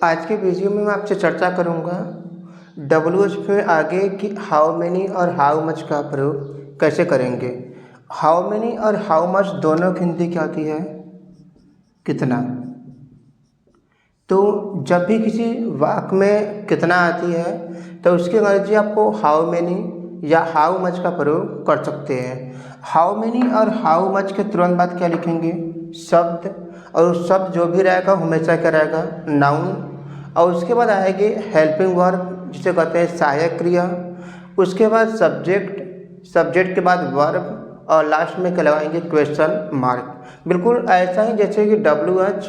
आज के वीडियो में मैं आपसे चर्चा करूंगा WH में आगे कि हाउ मेनी और हाउ मच का प्रयोग कैसे करेंगे। हाउ मेनी और हाउ मच दोनों की हिंदी क्या होती है? कितना। तो जब भी किसी वाक्य में कितना आती है तो उसकी अंग्रेजी आपको हाउ मेनी या हाउ मच का प्रयोग कर सकते हैं। हाउ मेनी और हाउ मच के तुरंत बाद क्या लिखेंगे? शब्द, और उस शब्द जो भी रहेगा हमेशा क्या रहेगा? नाउन। और उसके बाद आएगी हेल्पिंग वर्ब जिसे कहते हैं सहायक क्रिया। उसके बाद सब्जेक्ट, सब्जेक्ट के बाद वर्ब और लास्ट में क्या लगाएंगे? Question mark. बिल्कुल ऐसा ही जैसे कि WH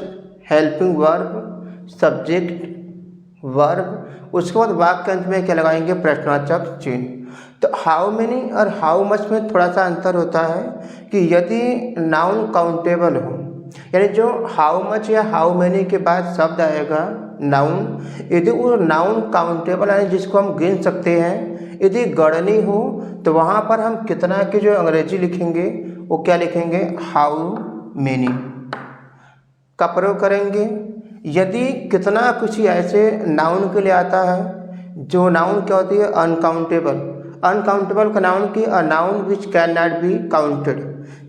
helping verb, subject, verb, उसके बाद वाक्य के अंत में क्या लगाएंगे? प्रश्नवाचक चिन्ह। तो हाउ मेनी और हाउ मच में थोड़ा सा अंतर होता है कि यदि नाउन काउंटेबल हो, यानी जो हाउ मच या हाउ मेनी के बाद शब्द आएगा नाउन, यदि वो नाउन काउंटेबल यानी जिसको हम गिन सकते हैं, यदि गणनीय हो तो वहाँ पर हम कितना की जो अंग्रेजी लिखेंगे वो क्या लिखेंगे? हाउ मेनी का प्रयोग करेंगे। यदि कितना कुछ ऐसे नाउन के लिए आता है जो नाउन क्या होती है? अनकाउंटेबल। अनकाउंटेबल का नाउन की a noun which can not be counted,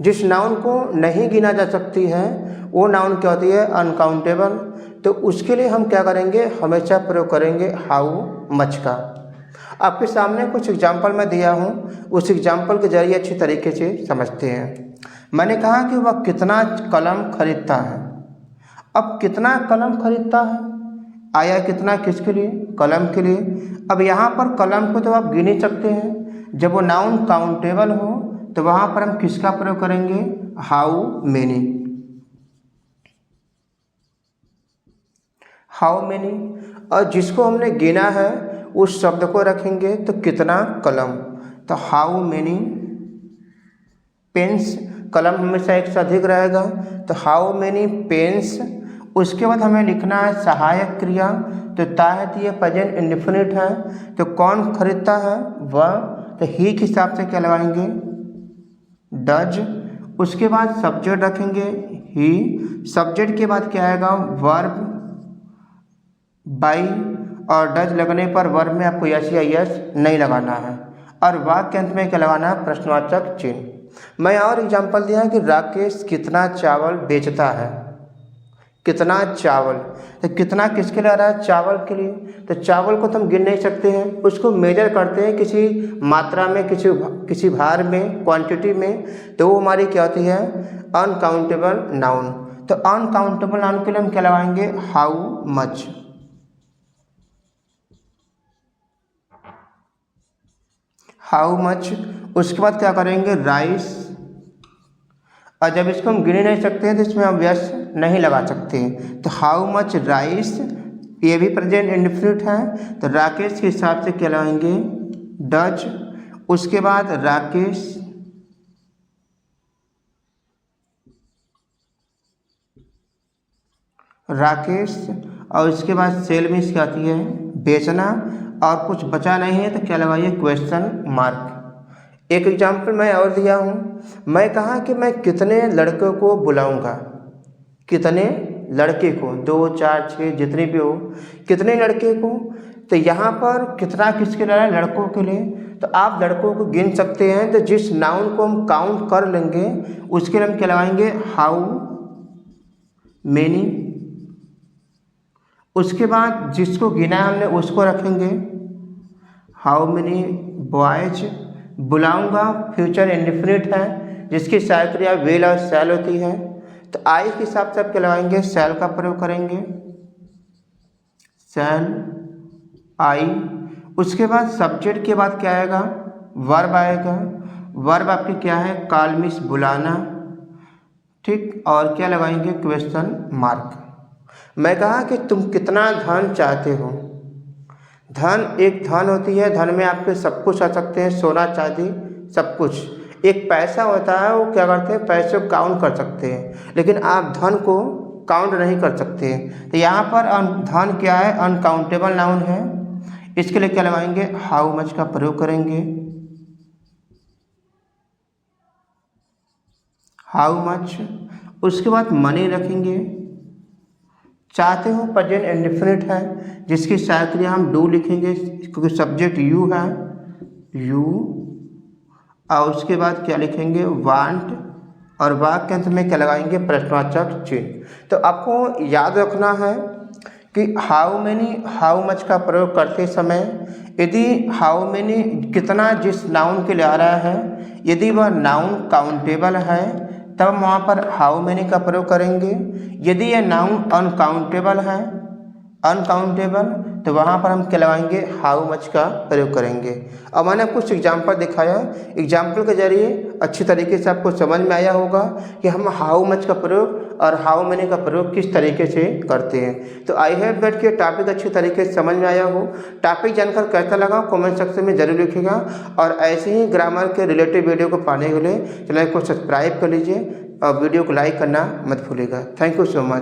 जिस नाउन को नहीं गिना जा सकती है वो नाउन क्या होती है? अनकाउंटेबल। तो उसके लिए हम क्या करेंगे? हमेशा प्रयोग करेंगे हाउ मच का। आपके सामने कुछ एग्जाम्पल मैं दिया हूँ, उस एग्जाम्पल के जरिए अच्छी तरीके से समझते हैं। मैंने कहा कि वह कितना कलम खरीदता है। अब कितना कलम खरीदता है आया कितना किसके लिए? कलम के लिए। अब यहाँ पर कलम को तो आप गिन ही सकते हैं, जब वो नाउन काउंटेबल हो तो वहाँ पर हम किसका प्रयोग करेंगे? How many. हाउ मेनी, और जिसको हमने गिना है उस शब्द को रखेंगे तो कितना कलम। तो हाउ मेनी पेन्स, कलम हमेशा एक से अधिक रहेगा तो हाउ मेनी पेन्स। उसके बाद हमें लिखना है सहायक क्रिया, तो ताहत ये प्रेजेंट इंडेफिनिट है, तो कौन खरीदता है? वह। तो ही के हिसाब से क्या लगाएंगे? डज। उसके बाद सब्जेक्ट रखेंगे ही, सब्जेक्ट के बाद क्या आएगा? वर्ब बाई, और डज लगने पर वर्ब में आपको यस या यस नहीं लगाना है, और वाक्य के अंत में क्या लगाना है? प्रश्नवाचक चिन्ह। मैं और एग्जांपल दिया है कि राकेश कितना चावल बेचता है। कितना चावल, तो कितना किसके लिए आ रहा है? चावल के लिए। तो चावल को तो हम गिन नहीं सकते हैं, उसको मेजर करते हैं किसी मात्रा में, किसी भार में, क्वांटिटी में, तो वो हमारी क्या होती है? Uncountable noun. तो अनकाउंटेबल नाउन के लिए हम क्या लगाएंगे? How much. How much. उसके बाद क्या करेंगे? राइस, और जब इसको हम गिन नहीं सकते हैं तो इसमें हम यस नहीं लगा सकते हैं, तो हाउ मच राइस, ये भी प्रेजेंट इंडेफिनिट है, तो राकेश के हिसाब से क्या लगाएंगे? डज। उसके बाद राकेश, राकेश, और उसके बाद सेल में क्या आती है? बेचना, और कुछ बचा नहीं है तो क्या लगाइए? Question mark. एक एग्जाम्पल मैं और दिया हूँ, मैं कहा कि मैं कितने लड़कों को बुलाऊंगा। कितने लड़के को, 2 4 6 जितने भी हो, कितने लड़के को। तो यहाँ पर कितना किसके लिए? लड़कों के लिए। तो आप लड़कों को गिन सकते हैं, तो जिस नाउन को हम काउंट कर लेंगे उसके लिए हम क्या लगाएंगे? How many. उसके बाद जिसको गिना है हमने उसको रखेंगे हाउ मेनी बॉयज। बुलाऊंगा फ्यूचर इंडेफिनिट है, जिसकी सहायक क्रिया विल और शैल होती है, तो आई के हिसाब से आप क्या लगाएंगे? शैल का प्रयोग करेंगे, शैल आई। उसके बाद सब्जेक्ट के बाद क्या आएगा? वर्ब आएगा। वर्ब आपकी क्या है? कॉल मिस, बुलाना, ठीक, और क्या लगाएंगे? Question mark. मैं कहा कि तुम कितना धन चाहते हो। धन एक धन होती है, धन में आपके सब कुछ आ सकते हैं, सोना चांदी सब कुछ। एक पैसा होता है, वो क्या करते हैं? पैसे को काउंट कर सकते हैं, लेकिन आप धन को काउंट नहीं कर सकते हैं। तो यहाँ पर धन क्या है? अनकाउंटेबल नाउन है, इसके लिए क्या लगाएंगे? हाउ मच का प्रयोग करेंगे, हाउ मच। उसके बाद मनी रखेंगे, चाहते हो प्रेजेंट इंडेफिनिट है जिसकी सहायता के लिए हम डू लिखेंगे क्योंकि सब्जेक्ट यू है, यू, और उसके बाद क्या लिखेंगे वांट, और वाक्य के अंत में क्या लगाएंगे प्रश्नवाचक चिन्ह। तो आपको याद रखना है कि हाउ मैनी हाउ मच का प्रयोग करते समय यदि हाउ मैनी कितना जिस नाउन के लिए आ रहा है, यदि वह नाउन काउंटेबल है तब वहाँ पर हाउ मैनी का प्रयोग करेंगे। यदि यह नाउन अनकाउंटेबल है, अनकाउंटेबल, तो वहाँ पर हम क्या लगाएंगे हाउ मच का प्रयोग करेंगे। अब मैंने कुछ एग्जाम्पल दिखाया, एग्जाम्पल के जरिए अच्छी तरीके से आपको समझ में आया होगा कि हम हाउ मच का प्रयोग और हाउ मैनी का प्रयोग किस तरीके से करते हैं। तो आई होप दैट कि टॉपिक अच्छी तरीके से समझ में आया हो। टॉपिक जानकर कैसा लगा कमेंट सेक्शन में जरूर लिखिएगा, और ऐसे ही ग्रामर के रिलेटेड वीडियो को पाने के लिए चैनल को सब्सक्राइब कर लीजिए और वीडियो को लाइक करना मत भूलिएगा। Thank you so much.